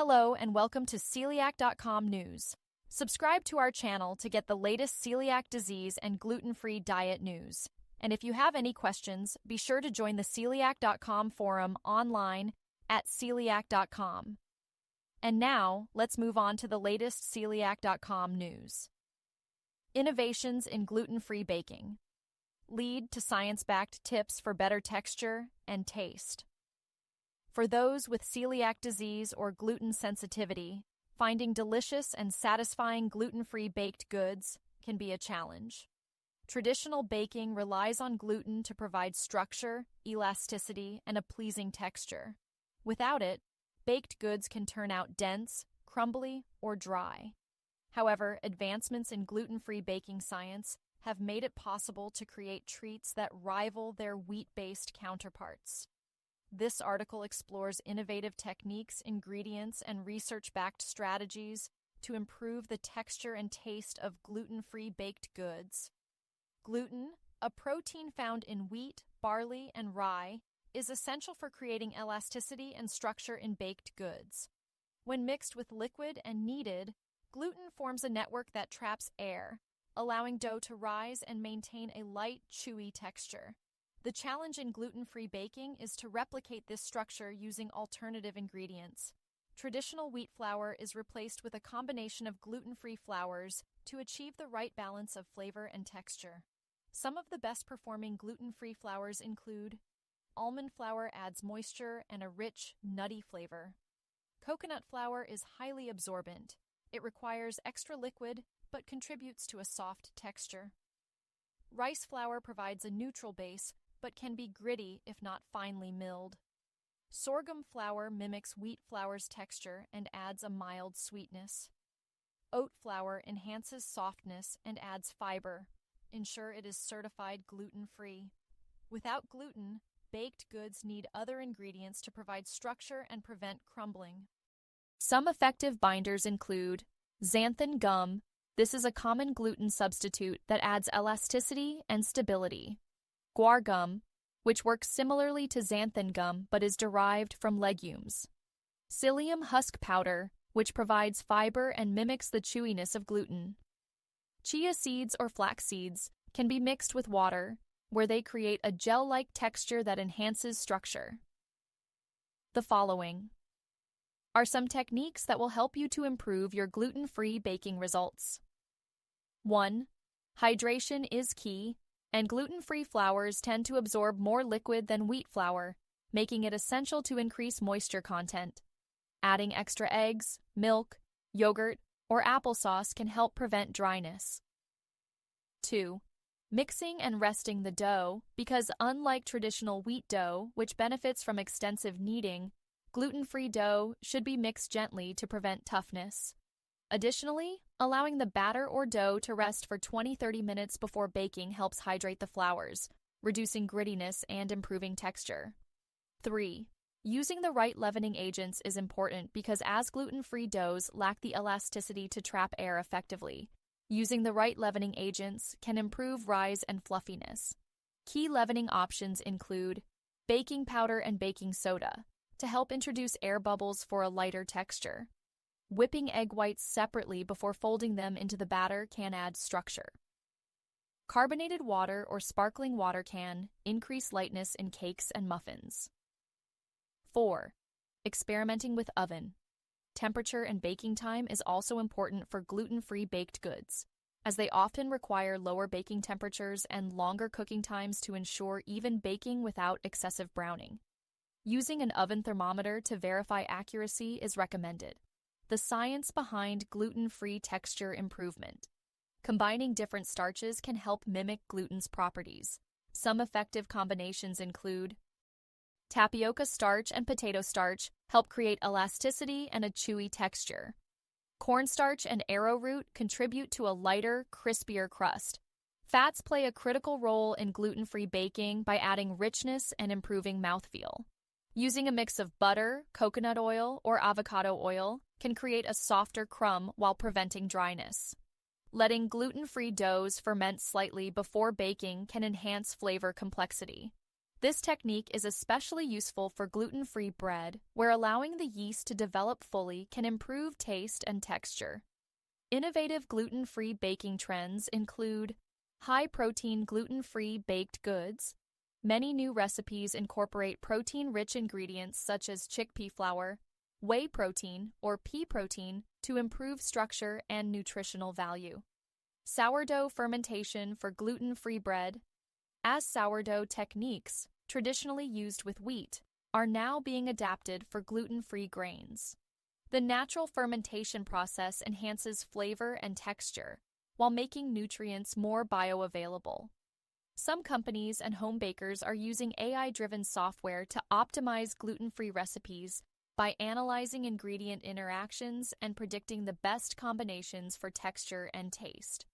Hello and welcome to celiac.com news. Subscribe to our channel to get the latest celiac disease and gluten-free diet news. And if you have any questions, be sure to join the celiac.com forum online at celiac.com. And now, let's move on to the latest celiac.com news. Innovations in gluten-free baking lead to science-backed tips for better texture and taste. For those with celiac disease or gluten sensitivity, finding delicious and satisfying gluten-free baked goods can be a challenge. Traditional baking relies on gluten to provide structure, elasticity, and a pleasing texture. Without it, baked goods can turn out dense, crumbly, or dry. However, advancements in gluten-free baking science have made it possible to create treats that rival their wheat-based counterparts. This article explores innovative techniques, ingredients, and research-backed strategies to improve the texture and taste of gluten-free baked goods. Gluten, a protein found in wheat, barley, and rye, is essential for creating elasticity and structure in baked goods. When mixed with liquid and kneaded, gluten forms a network that traps air, allowing dough to rise and maintain a light, chewy texture. The challenge in gluten-free baking is to replicate this structure using alternative ingredients. Traditional wheat flour is replaced with a combination of gluten-free flours to achieve the right balance of flavor and texture. Some of the best-performing gluten-free flours include almond flour adds moisture and a rich, nutty flavor. Coconut flour is highly absorbent. It requires extra liquid, but contributes to a soft texture. Rice flour provides a neutral base, but can be gritty if not finely milled. Sorghum flour mimics wheat flour's texture and adds a mild sweetness. Oat flour enhances softness and adds fiber. Ensure it is certified gluten-free. Without gluten, baked goods need other ingredients to provide structure and prevent crumbling. Some effective binders include xanthan gum. This is a common gluten substitute that adds elasticity and stability. Guar gum, which works similarly to xanthan gum but is derived from legumes. Psyllium husk powder, which provides fiber and mimics the chewiness of gluten. Chia seeds or flax seeds can be mixed with water, where they create a gel-like texture that enhances structure. The following are some techniques that will help you to improve your gluten-free baking results. 1. Hydration is key, and gluten-free flours tend to absorb more liquid than wheat flour, making it essential to increase moisture content. Adding extra eggs, milk, yogurt, or applesauce can help prevent dryness. 2. Mixing and resting the dough, because unlike traditional wheat dough, which benefits from extensive kneading, gluten-free dough should be mixed gently to prevent toughness. Additionally, allowing the batter or dough to rest for 20-30 minutes before baking helps hydrate the flours, reducing grittiness and improving texture. 3. Using the right leavening agents is important because as gluten-free doughs lack the elasticity to trap air effectively, using the right leavening agents can improve rise and fluffiness. Key leavening options include baking powder and baking soda to help introduce air bubbles for a lighter texture. Whipping egg whites separately before folding them into the batter can add structure. Carbonated water or sparkling water can increase lightness in cakes and muffins. 4. Experimenting with oven. Temperature and baking time is also important for gluten-free baked goods, as they often require lower baking temperatures and longer cooking times to ensure even baking without excessive browning. Using an oven thermometer to verify accuracy is recommended. The science behind gluten-free texture improvement. Combining different starches can help mimic gluten's properties. Some effective combinations include tapioca starch and potato starch help create elasticity and a chewy texture. Cornstarch and arrowroot contribute to a lighter, crispier crust. Fats play a critical role in gluten-free baking by adding richness and improving mouthfeel. Using a mix of butter, coconut oil, or avocado oil can create a softer crumb while preventing dryness. Letting gluten-free doughs ferment slightly before baking can enhance flavor complexity. This technique is especially useful for gluten-free bread, where allowing the yeast to develop fully can improve taste and texture. Innovative gluten-free baking trends include high-protein gluten-free baked goods. Many new recipes incorporate protein-rich ingredients such as chickpea flour, whey protein, or pea protein to improve structure and nutritional value. Sourdough fermentation for gluten-free bread. As sourdough techniques, traditionally used with wheat, are now being adapted for gluten-free grains. The natural fermentation process enhances flavor and texture, while making nutrients more bioavailable. Some companies and home bakers are using AI-driven software to optimize gluten-free recipes by analyzing ingredient interactions and predicting the best combinations for texture and taste.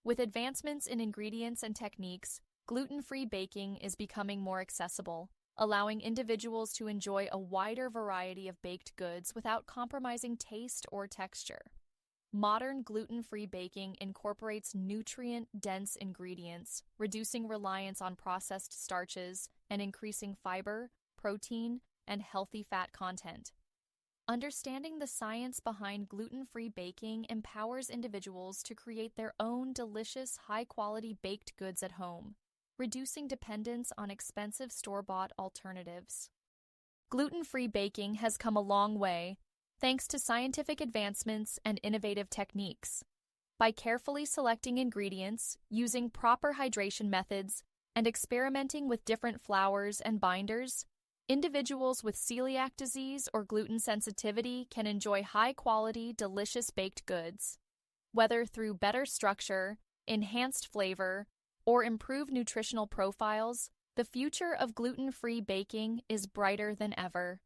With advancements in ingredients and techniques, gluten-free baking is becoming more accessible, allowing individuals to enjoy a wider variety of baked goods without compromising taste or texture. Modern gluten-free baking incorporates nutrient-dense ingredients, reducing reliance on processed starches and increasing fiber, protein, and healthy fat content. Understanding the science behind gluten-free baking empowers individuals to create their own delicious, high-quality baked goods at home, reducing dependence on expensive store-bought alternatives. Gluten-free baking has come a long way, thanks to scientific advancements and innovative techniques. By carefully selecting ingredients, using proper hydration methods, and experimenting with different flours and binders, individuals with celiac disease or gluten sensitivity can enjoy high-quality, delicious baked goods. Whether through better structure, enhanced flavor, or improved nutritional profiles, the future of gluten-free baking is brighter than ever.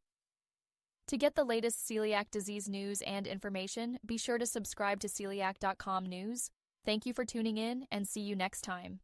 To get the latest celiac disease news and information, be sure to subscribe to celiac.com news. Thank you for tuning in, and see you next time.